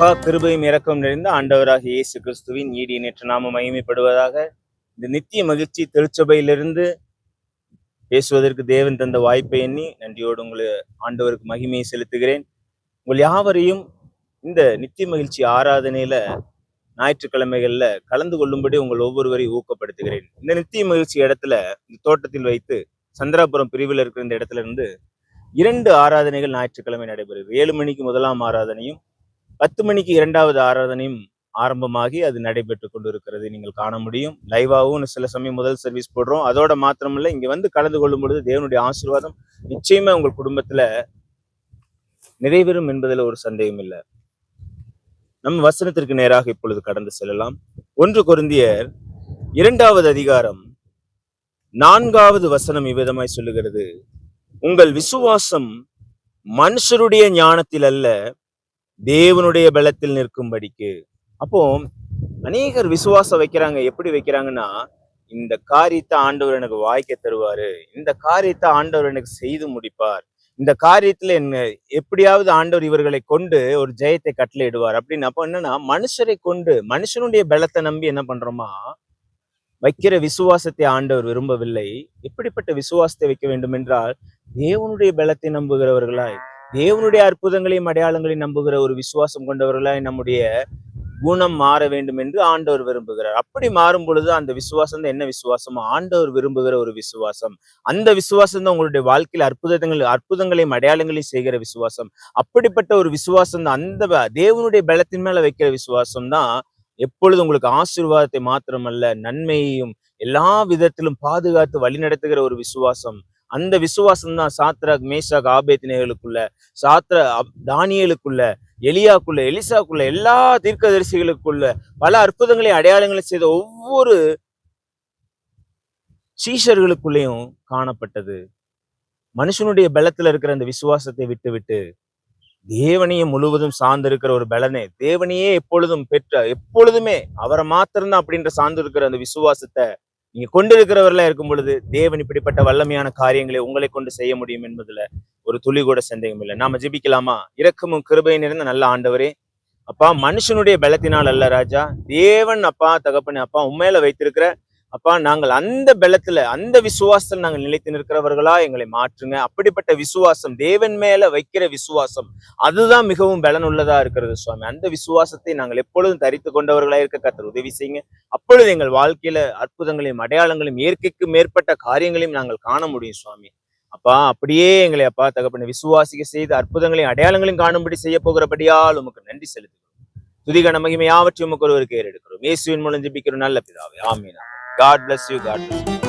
மகா கிருபையும் இரக்கம் நிறைந்த ஆண்டவராக இயேசு கிறிஸ்துவின் ஈடு நேற்று நாம மகிமைப்படுவதாக. இந்த நித்திய மகிழ்ச்சி திருச்சபையிலிருந்து பேசுவதற்கு தேவன் தந்த வாய்ப்பை எண்ணி நன்றியோடு உங்களை ஆண்டவருக்கு மகிமையை செலுத்துகிறேன். உங்கள் யாவரையும் இந்த நித்திய மகிழ்ச்சி ஆராதனையில ஞாயிற்றுக்கிழமைகள்ல கலந்து கொள்ளும்படி உங்கள் ஒவ்வொருவரையும் ஊக்கப்படுத்துகிறேன். இந்த நித்திய மகிழ்ச்சி இடத்துல இந்த தோட்டத்தில் வைத்து சந்திராபுரம் பிரிவில் இருக்கிற இந்த இடத்துல இருந்து 2 ஆராதனைகள் ஞாயிற்றுக்கிழமை நடைபெறுகிறது. 7 மணிக்கு முதலாம் ஆராதனையும் 10 மணிக்கு 2வது ஆராதனையும் ஆரம்பமாகி அது நடைபெற்று கொண்டு இருக்கிறது. நீங்கள் காண முடியும். லைவாகவும் சில சமயம் முதல் சர்வீஸ் போடுறோம். அதோட மாத்திரமில்லை, இங்க வந்து கலந்து கொள்ளும் பொழுது தேவனுடைய ஆசீர்வாதம் நிச்சயமா உங்கள் குடும்பத்துல நிறைவேறும் என்பதில் ஒரு சந்தேகம் இல்லை. நம்ம வசனத்திற்கு நேராக இப்பொழுது கடந்து செல்லலாம். 1 கொரிந்தியர் 2வது அதிகாரம் 4வது வசனம் இவ்விதமாய் சொல்லுகிறது, உங்கள் விசுவாசம் மனுஷருடைய ஞானத்தில் அல்ல, தேவனுடைய பலத்தில் நிற்கும்படிக்கு. அப்போ அநேகர் விசுவாசம் வைக்கிறாங்க. எப்படி வைக்கிறாங்கன்னா, இந்த காரியத்தை ஆண்டவர் எனக்கு வாய்க்க தருவாரு, இந்த காரியத்தை ஆண்டவர் எனக்கு செய்து முடிப்பார், இந்த காரியத்துல என்ன எப்படியாவது ஆண்டவர் இவர்களை கொண்டு ஒரு ஜெயத்தை கட்டளையிடுவார் அப்படின்னு. அப்போ என்னன்னா, மனுஷரை கொண்டு மனுஷனுடைய பலத்தை நம்பி என்ன பண்றோமா, வைக்கிற விசுவாசத்தை ஆண்டவர் விரும்பவில்லை. எப்படிப்பட்ட விசுவாசத்தை வைக்க வேண்டும் என்றால், தேவனுடைய பலத்தை நம்புகிறவர்களாய், தேவனுடைய அற்புதங்களையும் அடையாளங்களையும் நம்புகிற ஒரு விசுவாசம் கொண்டவர்களாய் நம்முடைய குணம் மாற வேண்டும் என்று ஆண்டவர் விரும்புகிறார். அப்படி மாறும் பொழுது அந்த விசுவாசம் தான் என்ன விசுவாசம்? ஆண்டவர் விரும்புகிற ஒரு விசுவாசம். அந்த விசுவாசம் தான் உங்களுடைய வாழ்க்கையில் அற்புதங்களையும் அடையாளங்களையும் செய்கிற விசுவாசம். அப்படிப்பட்ட ஒரு விசுவாசம் தான், அந்த தேவனுடைய பலத்தின் மேல வைக்கிற விசுவாசம் தான் எப்பொழுது உங்களுக்கு ஆசீர்வாதத்தை மாத்திரமல்ல, நன்மையையும் எல்லா விதத்திலும் பாதுகாத்து வழி நடத்துகிற ஒரு விசுவாசம். அந்த விசுவாசம் தான் சாத்ராக் மேஷாக் ஆபேத்நேகோவுக்குள்ள, தானியேலுக்குள்ள, எலியாக்குள்ள, எலிசாக்குள்ள, எல்லா தீர்க்கதரிசிகளுக்குள்ள பல அற்புதங்களை அடையாளங்களை செய்த ஒவ்வொரு சீஷர்களுக்குள்ளேயும் காணப்பட்டது. மனுஷனுடைய பலத்துல இருக்கிற அந்த விசுவாசத்தை விட்டு தேவனையே முழுவதும் சார்ந்து இருக்கிற ஒரு பலனே, தேவனையே எப்பொழுதும் எப்பொழுதுமே அவரை மாத்திரம்தான் அப்படின்ற சார்ந்து இருக்கிற அந்த விசுவாசத்தை நீங்க கொண்டிருக்கிறவர்களா இருக்கும் பொழுது தேவன் இப்படிப்பட்ட வல்லமையான காரியங்களை உங்களை கொண்டு செய்ய முடியும் என்பதுல ஒரு துளி கூட சந்தேகம் இல்லை. நாம ஜெபிக்கலாமா? இரக்கமும் கிருபை நிறைந்த நல்ல ஆண்டவரே, அப்பா, மனுஷனுடைய பலத்தினால் அல்ல ராஜா, தேவன் அப்பா தகப்பனே, அப்பா உண்மையில வைத்திருக்கிற அப்பா, நாங்கள் அந்த பலத்துல அந்த விசுவாசத்தில் நாங்கள் நிலைத்து நிற்கிறவர்களா எங்களை மாற்றுங்க. அப்படிப்பட்ட விசுவாசம், தேவன் மேல வைக்கிற விசுவாசம், அதுதான் மிகவும் பலனுள்ளதா இருக்கிறது சுவாமி. அந்த விசுவாசத்தை நாங்கள் எப்பொழுதும் தரித்து கொண்டவர்களா இருக்க கர்த்தர் உதவி செய்யுங்க. அப்பொழுது எங்கள் வாழ்க்கையில அற்புதங்களையும் அடையாளங்களையும் இயற்கைக்கு மேற்பட்ட காரியங்களையும் நாங்கள் காண முடியும் சுவாமி. அப்பா, அப்படியே எங்களை அப்பா தகப்பனை விசுவாசிக்க செய்து அற்புதங்களையும் அடையாளங்களையும் காணும்படி செய்ய போகிறபடியால் உமக்கு நன்றி செலுத்துகிறோம். துதிகன மகிமை யாவற்றையும் உமக்கு ஒருவருக்கு ஏறெடுக்கிறோம். இயேசுவின் மூலம் ஜெபிக்கிறோம் நல்ல பிதாவே, ஆமீன். God bless you. God bless you.